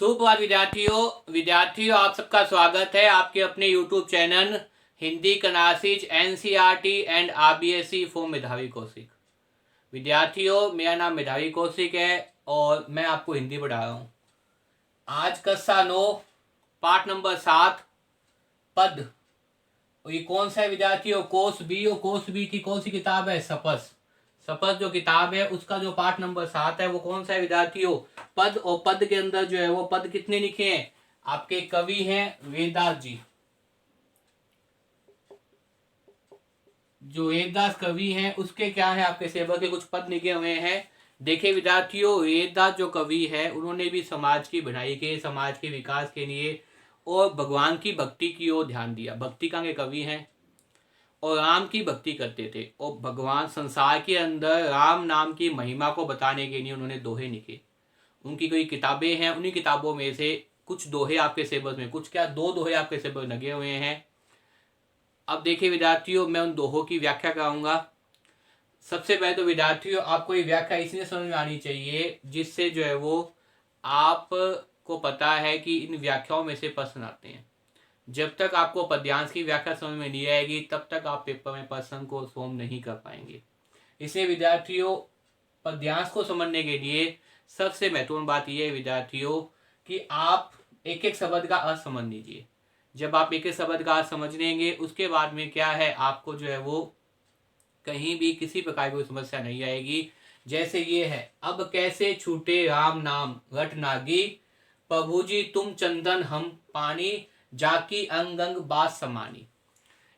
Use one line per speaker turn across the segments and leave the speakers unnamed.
सुप्रभात विद्यार्थियों आप सबका स्वागत है आपके अपने YouTube चैनल हिंदी कनासीज NCERT and RBSE for Medhavi Kaushik. विद्यार्थियों, मेरा नाम मेधावी कौशिक है और मैं आपको हिंदी पढ़ा रहा हूँ। आज कक्षा 9 पाठ नंबर 7 पद। और ये कौन सा है विद्यार्थियों? Course B. और कोर्स बी की कौन सी किताब है? शपथ। शपथ जो किताब है उसका जो पाठ नंबर 7 है वो कौन सा है विद्यार्थियों? पद। और पद के अंदर जो है वो पद कितने लिखे हैं? आपके कवि हैं वेददास जी। जो वेददास कवि हैं उसके क्या है आपके सेवा के कुछ पद लिखे हुए हैं। देखिए विद्यार्थियों, वेददास जो कवि है उन्होंने भी समाज की भलाई के, समाज के विकास के लिए और भगवान की भक्ति की ओर ध्यान दिया। भक्ति का के कवि हैं और राम की भक्ति करते थे और भगवान संसार के अंदर राम नाम की महिमा को बताने के लिए उन्होंने दोहे लिखे। उनकी कोई किताबें हैं, उन्हीं किताबों में से कुछ दोहे आपके सिलेबस में, कुछ क्या 2 दोहे आपके सिलेबस में लगे हुए हैं। अब देखिए विद्यार्थियों, मैं उन दोहों की व्याख्या कराऊंगा। सबसे पहले तो विद्यार्थियों आपको ये व्याख्या इसलिए समझ में आनी चाहिए जिससे जो है वो आपको पता है कि इन व्याख्याओं में से प्रश्न आते हैं। जब तक आपको पद्यांश की व्याख्या समझ में नहीं आएगी तब तक आप पेपर में प्रश्न को सोल्व नहीं कर पाएंगे। इसलिए विद्यार्थियों, पद्यांश को समझने के लिए सबसे महत्वपूर्ण बात यह है विद्यार्थियों कि आप एक एक शब्द का अर्थ समझ लीजिए। जब आप एक एक शब्द का अर्थ समझ लेंगे उसके बाद में क्या है, आपको जो है वो कहीं भी किसी प्रकार की समस्या नहीं आएगी। जैसे ये है, अब कैसे छूटे राम नाम रट नागी, प्रभु जी तुम चंदन हम पानी, जाकी अंग अंग बात समानी।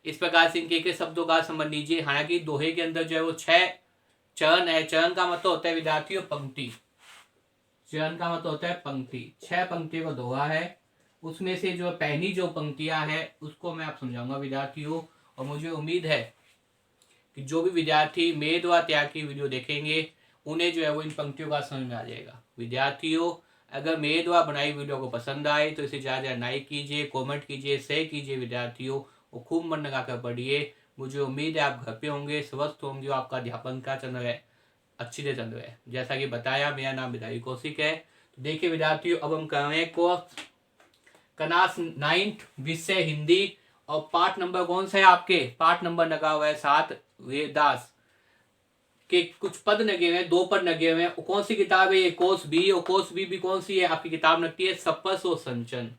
इस प्रकार से इनके एक शब्दों का समझ लीजिए। हालांकि दोहे के अंदर जो है वो 6 चरण है। चरण का मतलब होता है विद्यार्थियों पंक्ति। चरण का मतलब होता है पंक्ति। 6 पंक्तियों का दोहा है। उसमें से जो पहली जो पंक्तियां है उसको मैं आप समझाऊंगा विद्यार्थियों। और मुझे उम्मीद है कि जो भी विद्यार्थी मेरे द्वारा तैयार की वीडियो देखेंगे उन्हें जो है वो इन पंक्तियों का समझ में आ जाएगा। विद्यार्थियों, अगर मेरे द्वारा बनाई वीडियो को पसंद आए तो इसे ज़्यादा लाइक कीजिए, कमेंट कीजिए, शेयर कीजिए विद्यार्थियों, और खूब मन लगाकर पढ़िए। मुझे उम्मीद है आप घर पे होंगे, स्वस्थ होंगे, आपका अध्यापन का चल रहा है, अच्छी से चल रहा है। जैसा कि बताया, मेरा नाम मेधावी कौशिक है। तो देखिए विद्यार्थियों, अब हम कर रहे हैं कोर्स क्लास 9 विषय हिंदी। और पाठ नंबर कौन सा है आपके? पाठ नंबर लगा हुआ है 7। वेददास के कुछ पद लगे हुए हैं, 2 पद लगे हुए हैं। कौन सी किताब है ये? Course B. और कोर्स बी भी कौन सी है आपकी किताब? लगती है सपस और संचन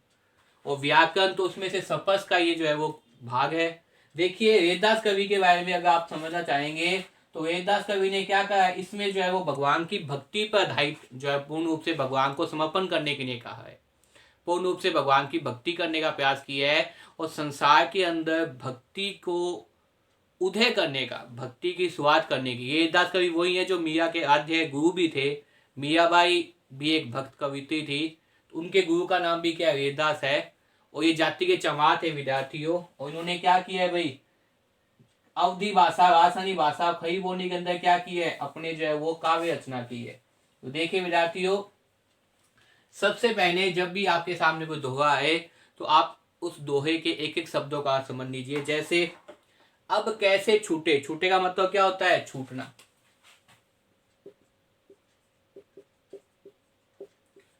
और व्याकरण। तो उसमें से सपस का ये जो है वो भाग है। देखिए वेददास कवि के बारे में अगर आप समझना चाहेंगे तो वेददास कवि ने क्या कहा है, इसमें जो है वो भगवान की भक्ति पर आधारित जो है पूर्ण रूप से भगवान को समर्पण करने के लिए कहा है। पूर्ण रूप से भगवान की भक्ति करने का प्रयास किया है और संसार के अंदर भक्ति को उदय करने का, भक्ति की शुरुआत करने की। ये दास कवि वही है जो मीरा के आद्य गुरु भी थे। मीराबाई भी एक भक्त कवित्री थी। उनके गुरु का नाम भी क्या है? वेददास है। और ये जाति के चमार थे विद्यार्थियों। और इन्होंने क्या किया है भाई? अवधि भाषा, राजस्थानी भाषा, खड़ी बोली के अंदर क्या किया है? अपने जो है वो काव्य रचना की है। तो देखिए विद्यार्थियों, सबसे पहले जब भी आपके सामने कोई दोहा है तो आप उस दोहे के एक एक शब्दों का समझ लीजिए। जैसे अब कैसे छूटे। छूटे का मतलब क्या होता है? छूटना।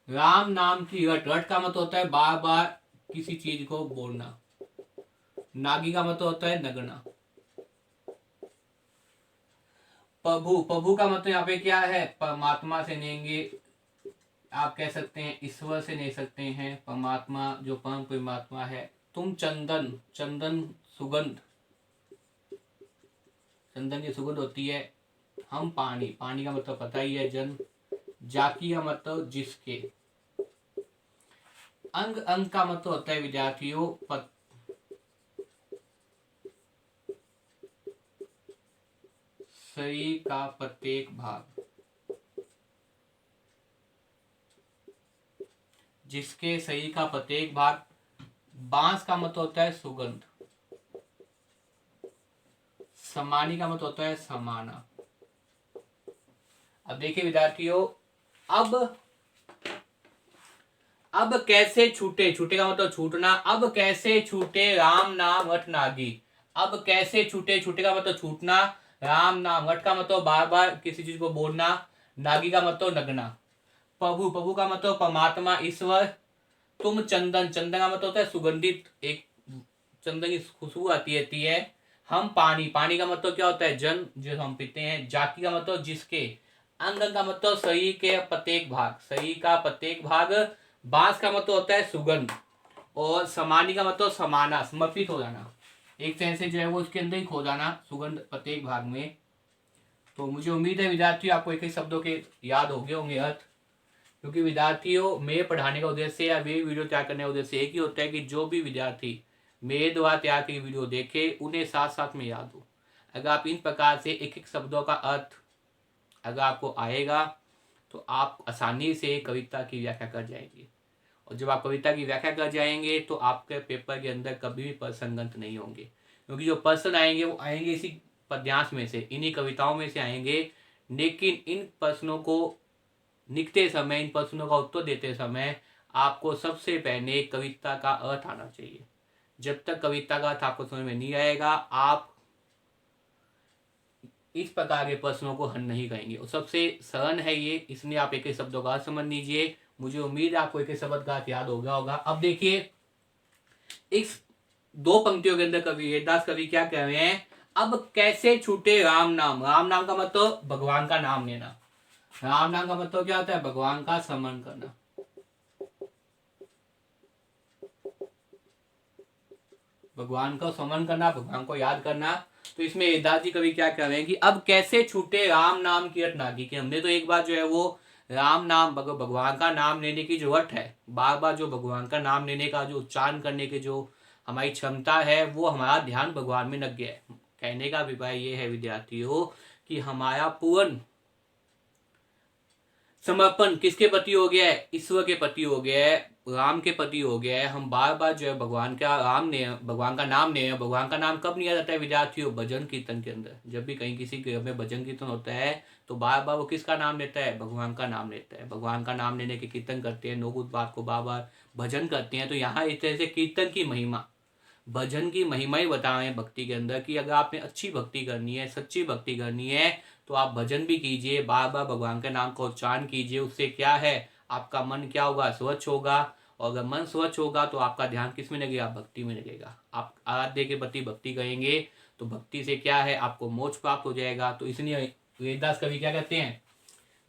राम नाम की रट। रट का मतलब होता है बार बार किसी चीज को बोलना। नागी का मतलब होता है नगना। प्रभु। प्रभु का मतलब यहाँ पे क्या है? परमात्मा से लेंगे, आप कह सकते हैं ईश्वर से ले सकते हैं, परमात्मा जो परम परमात्मा है। तुम चंदन। चंदन सुगंध, चंदन की सुगंध होती है। हम पानी। पानी का मतलब पता ही है जल। जाकी का मतलब जिसके। अंग। अंग का मतलब होता है विद्यार्थियों शरीर का प्रत्येक भाग। जिसके शरीर का प्रत्येक भाग। बांस का मतलब होता है सुगंध। समानी का मतलब होता है समाना। अब देखिए विद्यार्थियों, अब कैसे छूटे। छूटे का मतलब छूटना। अब कैसे छूटे राम नाम रट नागी। अब कैसे छूटे। छूटे का मतलब छूटना। राम नाम। रट का मतलब बार बार किसी चीज को बोलना। नागी का मतलब लगना। प्रभु, प्रभु का मतलब परमात्मा ईश्वर। तुम चंदन, चंदन का मतलब होता है सुगंधित, एक चंदन की खुशबू आती रहती है। हम पानी, पानी का मतलब क्या होता है जल जो हम पीते हैं। जाति का मतलब जिसके। अंगन का मतलब शरीर के प्रत्येक भाग, शरीर का प्रत्येक भाग। बांस का मतलब होता है सुगंध। और समानी का मतलब समाना, समर्पित हो जाना, एक तरह से जो है वो उसके अंदर ही खो जाना, सुगंध प्रत्येक भाग में। तो मुझे उम्मीद है विद्यार्थियों आपको एक एक शब्दों के याद हो गए होंगे अर्थ। क्योंकि विद्यार्थियों मेरे पढ़ाने का उद्देश्य या मेरी वीडियो तैयार करने का उद्देश्य एक ही होता है कि जो भी विद्यार्थी मेरे द्वारा तैयार की वीडियो देखे उन्हें साथ साथ में याद हो। अगर आप इन प्रकार से एक एक शब्दों का अर्थ अगर आपको आएगा तो आप आसानी से कविता की व्याख्या कर जाएंगे। और जब आप कविता की व्याख्या कर जाएंगे तो आपके पेपर के अंदर कभी भी प्रसंगत नहीं होंगे। क्योंकि जो प्रश्न आएंगे वो आएंगे इसी पद्यांश में से, इन्हीं कविताओं में से आएंगे। लेकिन इन प्रश्नों को लिखते समय, इन प्रश्नों का उत्तर देते समय आपको सबसे पहले कविता का अर्थ आना चाहिए। जब तक कविता का अर्थ आपको समझ में नहीं आएगा आप इस प्रकार के प्रश्नों को हल नहीं करेंगे। और सबसे सरल है ये, इसलिए आप एक एक शब्दों का अर्थ समझ लीजिए। मुझे उम्मीद है आपको एक एक शब्द का अर्थ याद हो गया होगा। अब देखिए इस दो पंक्तियों के अंदर कवि वेददास कवि क्या कह रहे हैं, अब कैसे छूटे राम नाम। राम नाम का मतलब भगवान का नाम लेना। राम नाम का मतलब क्या होता है, भगवान का स्मरण करना। भगवान का स्मरण करना, भगवान को याद करना। तो इसमें वेददास जी कवि क्या कह रहे हैं कि अब कैसे छूटे राम नाम की रट नागी, कि हमने तो एक बार जो है वो राम नाम भगवान का नाम लेने की जो रट है, बार बार जो भगवान का नाम लेने का जो उच्चारण करने के जो हमारी क्षमता है वो हमारा ध्यान भगवान में लग गया है। कहने का अभिप्राय ये है विद्यार्थियों कि हमारा पूर्ण समर्पण किसके प्रति हो गया है, ईश्वर के प्रति हो गया है, राम के प्रति हो गया है। हम बार बार जो है भगवान का भगवान का नाम ले। भगवान का नाम कब लिया जाता है विद्यार्थियों, भजन कीर्तन के अंदर। जब भी कहीं किसी के घर में भजन कीर्तन होता है तो बार बार वो किसका नाम लेता है, भगवान का नाम लेता है। भगवान का नाम लेने के कीर्तन करते हैं, लोग उस बात को बार बार भजन करते हैं। तो यहाँ इस तरह से कीर्तन की महिमा, भजन की महिमा ही बता रहे हैं भक्ति के अंदर कि अगर आपने अच्छी भक्ति करनी है, सच्ची भक्ति करनी है तो आप भजन भी कीजिए, बार बार भगवान के नाम का उच्चारण कीजिए। उससे क्या है, आपका मन क्या होगा, स्वच्छ होगा। और अगर मन स्वच्छ होगा तो आपका ध्यान किस में लगेगा, भक्ति में लगेगा। आप आराध्य के प्रति भक्ति करेंगे तो भक्ति से क्या है, आपको मोक्ष प्राप्त हो जाएगा। तो इसलिए वेददास कवि क्या कहते हैं,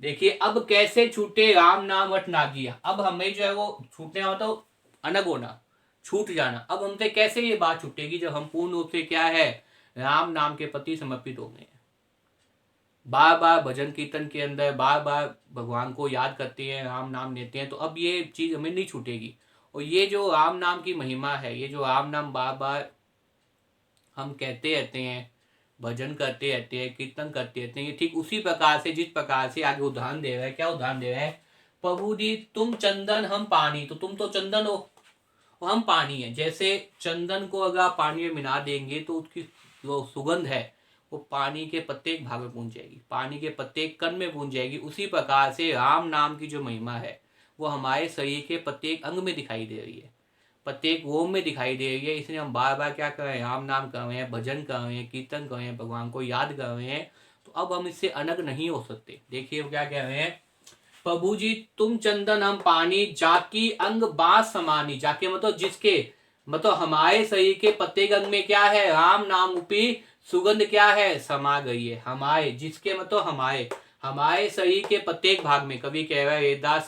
देखिए अब कैसे छूटे राम नाम रट नागिया। अब हमें जो है वो छूटने का मतलब अलग होना, छूट जाना। अब हमसे कैसे ये बात छूटेगी, जब हम पूर्ण रूप से क्या है, राम नाम के प्रति समर्पित हो गए। बार बार भजन कीर्तन के अंदर बार बार भगवान को याद करते हैं, राम नाम लेते हैं, तो अब ये चीज हमें नहीं छूटेगी। और ये जो राम नाम की महिमा है, ये जो राम नाम बार बार हम कहते रहते हैं, भजन करते रहते हैं, कीर्तन करते रहते हैं, ये ठीक उसी प्रकार से जिस प्रकार से आगे उदाहरण दे रहा है। क्या उदाहरण दे रहा है, प्रभु जी तुम चंदन हम पानी, तो तुम तो चंदन हो और हम पानी है। जैसे चंदन को अगर आप पानी में मिला देंगे तो उसकी जो सुगंध है वो पानी के प्रत्येक भाग में पहुंच जाएगी, पानी के प्रत्येक कण में पहुंच जाएगी। उसी प्रकार से राम नाम की जो महिमा है वो हमारे शरीर के प्रत्येक अंग में दिखाई दे रही है, प्रत्येक ओम में दिखाई दे रही है। इसलिए हम बार बार क्या कर रहे हैं, राम नाम कर रहे हैं, भजन कर रहे हैं, कीर्तन कर रहे हैं, भगवान को याद कर रहे हैं। तो अब हम इससे अलग नहीं हो सकते। देखिए वो क्या कह रहे हैं, प्रभु जी तुम चंदन हम पानी, जाकी अंग बास समानी। जाके मतलब जिसके, मतलब हमारे शरीर के प्रत्येक अंग में क्या है, राम नाम रूपी सुगंध क्या है, समा गई है। हमारे जिसके मतलब हमारे शरीर के प्रत्येक भाग में, कवि कह रहा है वेददास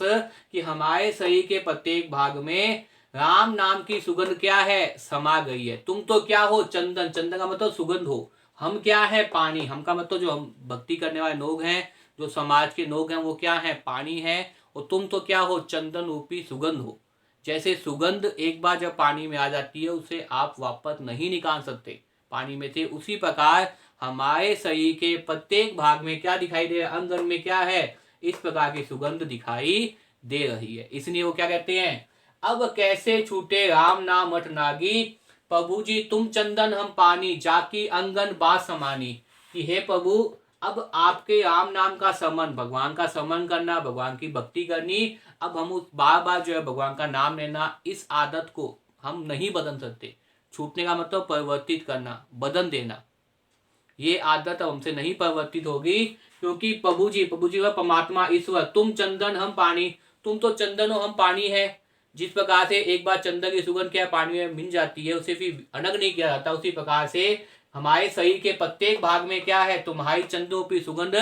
कि हमारे शरीर के प्रत्येक भाग में राम नाम की सुगंध क्या है, समा गई है। तुम तो क्या हो, चंदन, चंदन का मतलब सुगंध हो। हम क्या है, पानी, हम का मतलब जो हम भक्ति करने वाले लोग हैं, जो समाज के लोग हैं, वो क्या है, पानी है। और तुम तो क्या हो, चंदन रूपी सुगंध हो। जैसे सुगंध एक बार जब पानी में आ जाती है उसे आप वापस नहीं निकाल सकते पानी में से, उसी प्रकार हमारे शरीर के प्रत्येक भाग में क्या दिखाई दे रहा है, अंग में क्या है, इस प्रकार की सुगंध दिखाई दे रही है। इसलिए वो क्या कहते हैं, अब कैसे छूटे राम नाम मठ नागी, प्रभु जी तुम चंदन हम पानी, जाकी अंगन बा समानी। कि हे प्रभु अब आपके राम नाम का समन, भगवान का समन करना, भगवान की भक्ति करनी, अब हम उस बार बार जो है भगवान का नाम लेना, इस आदत को हम नहीं बदल सकते। छूटने का मतलब परिवर्तित करना, बदल देना। ये आदत अब हमसे नहीं परिवर्तित होगी, क्योंकि प्रभु जी व परमात्मा ईश्वर, तुम चंदन हम पानी, तुम तो चंदन हो हम पानी है। जिस प्रकार से एक बार चंदन की सुगंध क्या पानी में मिल जाती है, उसे फिर अलग नहीं किया जाता, उसी प्रकार से हमारे शरीर के प्रत्येक भाग में क्या है, तुम्हारी चंदनोपी सुगंध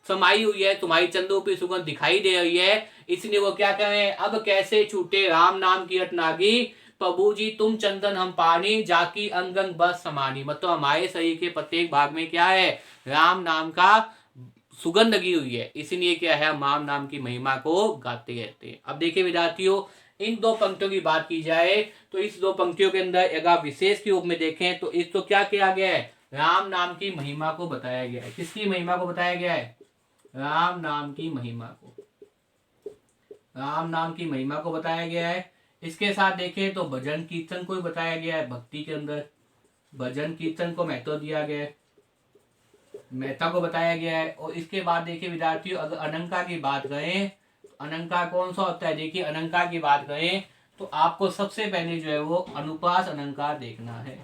समाई हुई है, तुम्हारी चंदनोपी सुगंध दिखाई दे रही है। इसलिए वो क्या करें, अब कैसे छूटे राम नाम की रटनागी, प्रभु जी तुम चंदन हम पानी, जाकी अंग अंग बस समानी। मतलब हमारे शरीर के प्रत्येक भाग में क्या है, राम नाम का सुगंध लगी हुई है, इसलिए क्या है, हम राम नाम की महिमा को गाते रहते हैं। अब देखिए विद्यार्थियों, इन दो पंक्तियों की बात की जाए तो इस दो पंक्तियों के अंदर अगर विशेष के रूप में देखें तो इस तो क्या किया गया है, राम नाम की महिमा को बताया गया है। किसकी महिमा को बताया गया है, राम नाम की महिमा को, राम नाम की महिमा को बताया गया है। इसके साथ देखें तो भजन कीर्तन को भी बताया गया है, भक्ति के अंदर भजन कीर्तन को महत्व दिया गया है, महत्ता को बताया गया है। और इसके बाद देखिए विद्यार्थियों, अगर अनंका की बात करें तो अनंका कौन सा होता है, देखिए अनंका की बात करें तो आपको सबसे पहले जो है वो अनुप्रास अलंकार देखना है,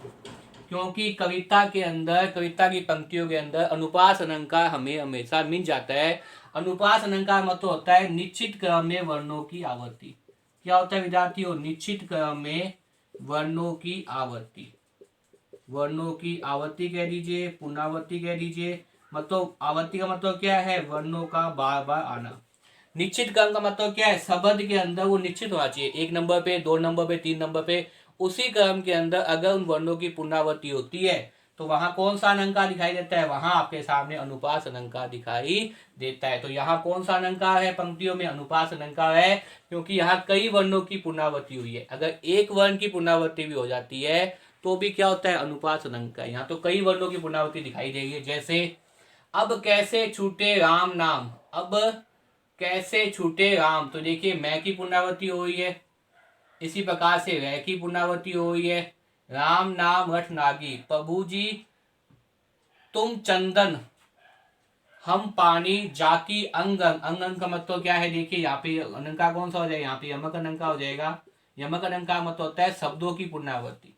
क्योंकि कविता के अंदर, कविता की पंक्तियों के अंदर अनुप्रास अलंकार हमें हमेशा मिल जाता है। अनुप्रास अलंकार मतलब होता है निश्चित क्रम में वर्णों की आवृत्ति। क्या होता है विद्यार्थियों, निश्चित क्रम में वर्णों की आवृत्ति, वर्णों की आवृत्ति कह दीजिए, पुनरावृत्ति कह दीजिए। मतलब आवृत्ति का मतलब क्या है, वर्णों का बार बार आना। निश्चित क्रम का मतलब क्या है, शब्द के अंदर वो निश्चित होना चाहिए, 1 नंबर पे, 2 नंबर पे, 3 नंबर पे, उसी क्रम के अंदर अगर उन वर्णों की पुनरावृत्ति होती है तो वहां कौन सा अलंकार दिखाई देता है, वहां आपके सामने अनुप्रास अलंकार दिखाई देता है। तो यहाँ कौन सा अलंकार है, पंक्तियों में अनुप्रास अलंकार है, क्योंकि यहाँ कई वर्णों की पुनरावृत्ति हुई है। अगर एक वर्ण की पुनरावृत्ति भी हो जाती है तो भी क्या होता है, अनुप्रास अलंकार। यहाँ तो कई वर्णों की पुनरावृत्ति दिखाई दे रही है, जैसे अब कैसे छूटे राम नाम, अब कैसे छूटे राम, तो देखिए मैं की पुनरावृत्ति हो रही है, इसी प्रकार से वह की पुनरावृत्ति हो रही है। राम नाम रट नागी, प्रभु जी तुम चंदन हम पानी, जाकी अंग अंग, अंग अंग का मतलब क्या है, देखिए यहाँ पे अलंकार कौन सा हो जाएगा, यहाँ पे यमक अलंकार हो जाएगा। यमक अलंकार मतलब होता है शब्दों की पुनरावृत्ति।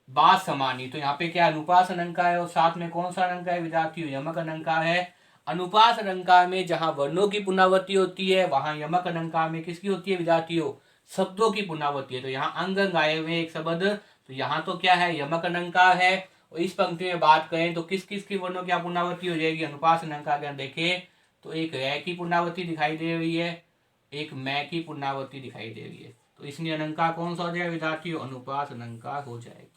बात समानी, तो यहाँ पे क्या अनुप्रास अलंकार है, और साथ में कौन सा अलंकार है विद्यार्थियों, यमक अलंकार है। अनुप्रास अलंकार में जहां वर्णों की पुनरावृत्ति होती है, वहां यमक अलंकार में किसकी होती है विद्यार्थियों, शब्दों की पुनरावृत्ति है। तो यहाँ अंग अंग आए हुए एक शब्द, तो यहाँ तो क्या है, यमक अलंकार है। और इस पंक्ति में बात करें तो किस किस की वर्णों की पुनरावृत्ति हो जाएगी, अनुप्रास अलंकार के अंदर देखें तो एक रै की पुनरावृत्ति दिखाई दे रही है, एक मैं की पुनरावृत्ति दिखाई दे रही है। तो इसलिए अलंकार कौन सा हो जाएगा विद्यार्थियों, अनुप्रास अलंकार हो जाएगा।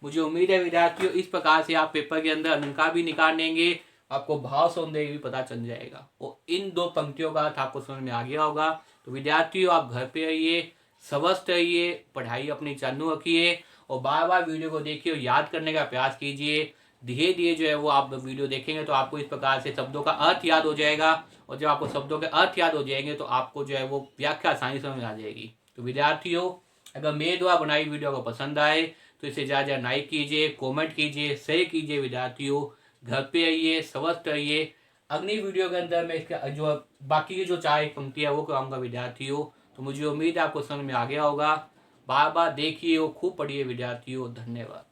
मुझे उम्मीद है विद्यार्थियों इस प्रकार से आप पेपर के अंदर अलंकार भी निकाल लेंगे, आपको भाव सौंदर्य भी पता चल जाएगा, और इन दो पंक्तियों का अर्थ आपको समझ में आ गया होगा। तो विद्यार्थियों आप घर पे रहिए, स्वस्थ रहिए, पढ़ाई अपनी चालू रखिए, और बार बार वीडियो को देखिए और याद करने का प्रयास कीजिए। धीरे धीरे जो है वो आप वीडियो देखेंगे तो आपको इस प्रकार से शब्दों का अर्थ याद हो जाएगा, और जब आपको शब्दों के अर्थ याद हो जाएंगे तो आपको जो है वो व्याख्या आसानी समझ में आ जाएगी। तो विद्यार्थियों अगर मेरे द्वारा बनाई वीडियो को पसंद आए तो इसे ज़्यादा लाइक कीजिए, कमेंट कीजिए, शेयर कीजिए। विद्यार्थियों घर पे रहिए, स्वस्थ रहिए। अगली वीडियो के अंदर मैं इसका जो बाकी की जो 4 पंक्तियाँ वो कराऊंगा विद्यार्थियों। तो मुझे उम्मीद है आपको समझ में आ गया होगा। बार बार देखिए और खूब पढ़िए विद्यार्थियों। धन्यवाद।